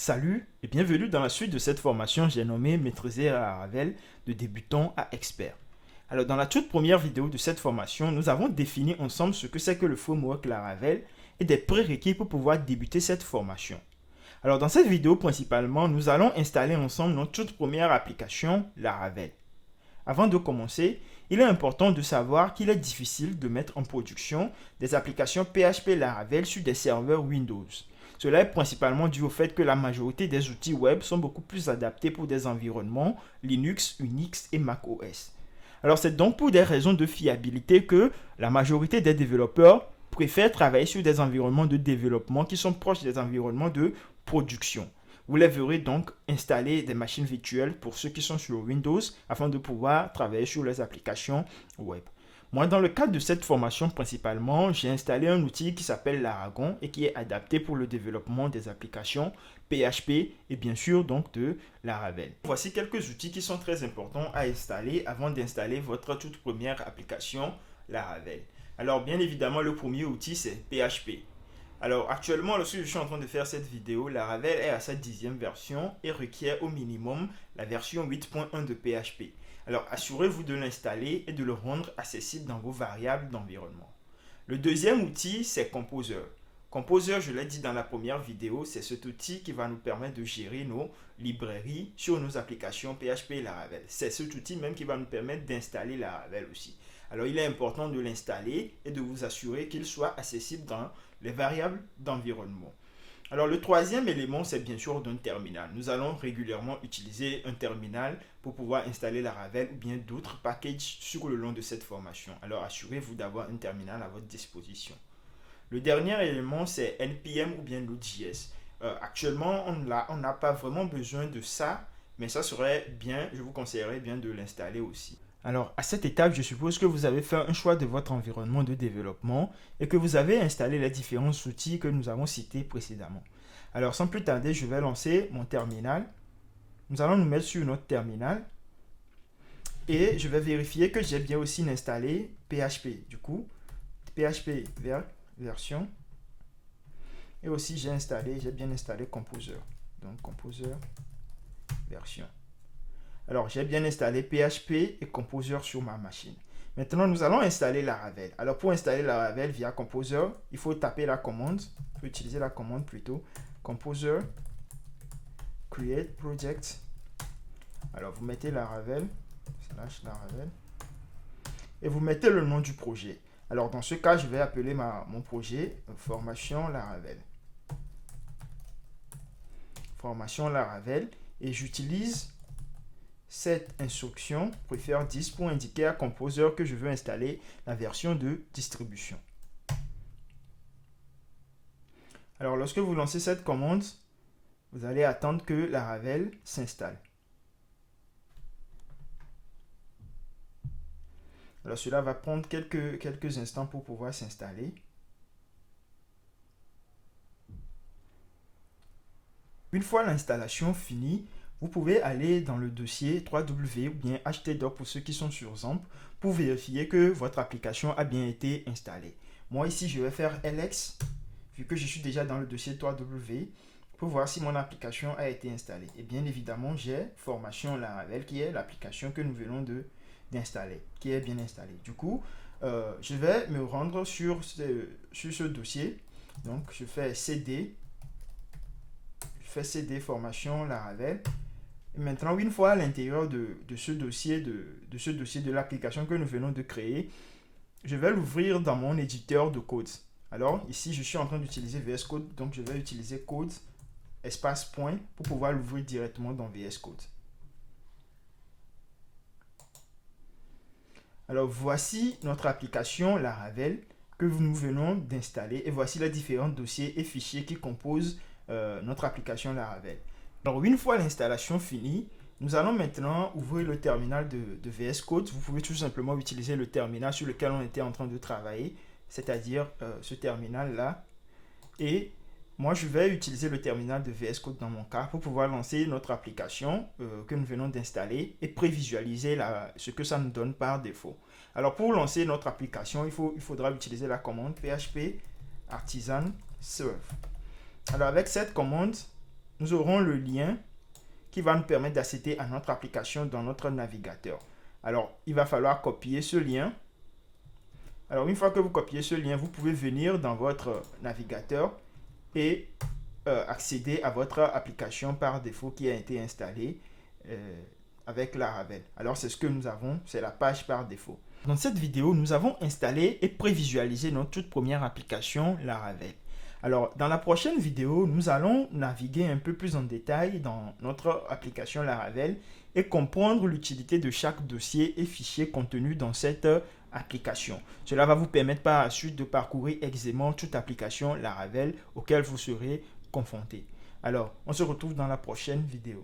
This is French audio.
Salut et bienvenue dans la suite de cette formation, j'ai nommé Maîtriser Laravel de débutant à expert. Alors dans la toute première vidéo de cette formation, nous avons défini ensemble ce que c'est que le framework Laravel et des prérequis pour pouvoir débuter cette formation. Alors dans cette vidéo principalement, nous allons installer ensemble notre toute première application Laravel. Avant de commencer, il est important de savoir qu'il est difficile de mettre en production des applications PHP Laravel sur des serveurs Windows. Cela est principalement dû au fait que la majorité des outils web sont beaucoup plus adaptés pour des environnements Linux, Unix et macOS. Alors c'est donc pour des raisons de fiabilité que la majorité des développeurs préfèrent travailler sur des environnements de développement qui sont proches des environnements de production. Vous les verrez donc installer des machines virtuelles pour ceux qui sont sur Windows afin de pouvoir travailler sur les applications web. Moi, dans le cadre de cette formation principalement, j'ai installé un outil qui s'appelle Laragon et qui est adapté pour le développement des applications PHP et bien sûr donc de Laravel. Voici quelques outils qui sont très importants à installer avant d'installer votre toute première application Laravel. Alors bien évidemment, le premier outil c'est PHP. Alors actuellement, lorsque je suis en train de faire cette vidéo, Laravel est à sa 10e version et requiert au minimum la version 8.1 de PHP. Alors assurez-vous de l'installer et de le rendre accessible dans vos variables d'environnement. Le deuxième outil, c'est Composer. Composer, je l'ai dit dans la première vidéo, c'est cet outil qui va nous permettre de gérer nos librairies sur nos applications PHP et Laravel. C'est cet outil même qui va nous permettre d'installer Laravel aussi. Alors il est important de l'installer et de vous assurer qu'il soit accessible dans les variables d'environnement. Alors le troisième élément, c'est bien sûr d'un terminal. Nous allons régulièrement utiliser un terminal pour pouvoir installer Laravel ou bien d'autres packages sur le long de cette formation. Alors assurez-vous d'avoir un terminal à votre disposition. Le dernier élément, c'est NPM ou bien Node.js. Actuellement, on n'a pas vraiment besoin de ça, mais ça serait bien, je vous conseillerais bien de l'installer aussi. Alors, à cette étape, je suppose que vous avez fait un choix de votre environnement de développement et que vous avez installé les différents outils que nous avons cités précédemment. Alors, sans plus tarder, je vais lancer mon terminal. Nous allons nous mettre sur notre terminal et je vais vérifier que j'ai bien aussi installé PHP. Du coup, PHP version et aussi j'ai bien installé Composer. Donc, Composer version. Alors, j'ai bien installé PHP et Composer sur ma machine. Maintenant, nous allons installer Laravel. Alors, pour installer Laravel via Composer, il faut taper la commande. Il faut utiliser la commande plutôt. Composer, create project. Alors, vous mettez Laravel, /Laravel, et vous mettez le nom du projet. Alors, dans ce cas, je vais appeler mon projet Formation Laravel. Formation Laravel. Et j'utilise cette instruction préfère 10 pour indiquer à Composer que je veux installer la version de distribution. Alors lorsque vous lancez cette commande, vous allez attendre que Laravel s'installe. Alors cela va prendre quelques instants pour pouvoir s'installer. Une fois l'installation finie, vous pouvez aller dans le dossier www ou bien htdoc pour ceux qui sont sur XAMPP pour vérifier que votre application a bien été installée. Moi ici, je vais faire LX vu que je suis déjà dans le dossier www pour voir si mon application a été installée. Et bien évidemment, j'ai Formation Laravel qui est l'application que nous venons d'installer, qui est bien installée. Du coup, je vais me rendre sur ce dossier. Donc, je fais CD Formation Laravel. Et maintenant, une fois à l'intérieur de ce dossier de l'application que nous venons de créer, je vais l'ouvrir dans mon éditeur de code. Alors, ici, je suis en train d'utiliser VS Code, donc je vais utiliser code espace point pour pouvoir l'ouvrir directement dans VS Code. Alors, voici notre application Laravel que nous venons d'installer et voici les différents dossiers et fichiers qui composent notre application Laravel. Alors, une fois l'installation finie, nous allons maintenant ouvrir le terminal de VS Code. Vous pouvez tout simplement utiliser le terminal sur lequel on était en train de travailler, c'est-à-dire ce terminal-là. Et moi, je vais utiliser le terminal de VS Code dans mon cas pour pouvoir lancer notre application que nous venons d'installer et prévisualiser ce que ça nous donne par défaut. Alors, pour lancer notre application, il faudra utiliser la commande php artisan serve. Alors, avec cette commande, nous aurons le lien qui va nous permettre d'accéder à notre application dans notre navigateur. Alors, il va falloir copier ce lien. Alors, une fois que vous copiez ce lien, vous pouvez venir dans votre navigateur et accéder à votre application par défaut qui a été installée avec Laravel. Alors, c'est ce que nous avons, c'est la page par défaut. Dans cette vidéo, nous avons installé et prévisualisé notre toute première application Laravel. Alors, dans la prochaine vidéo, nous allons naviguer un peu plus en détail dans notre application Laravel et comprendre l'utilité de chaque dossier et fichier contenu dans cette application. Cela va vous permettre par la suite de parcourir aisément toute application Laravel auquel vous serez confronté. Alors, on se retrouve dans la prochaine vidéo.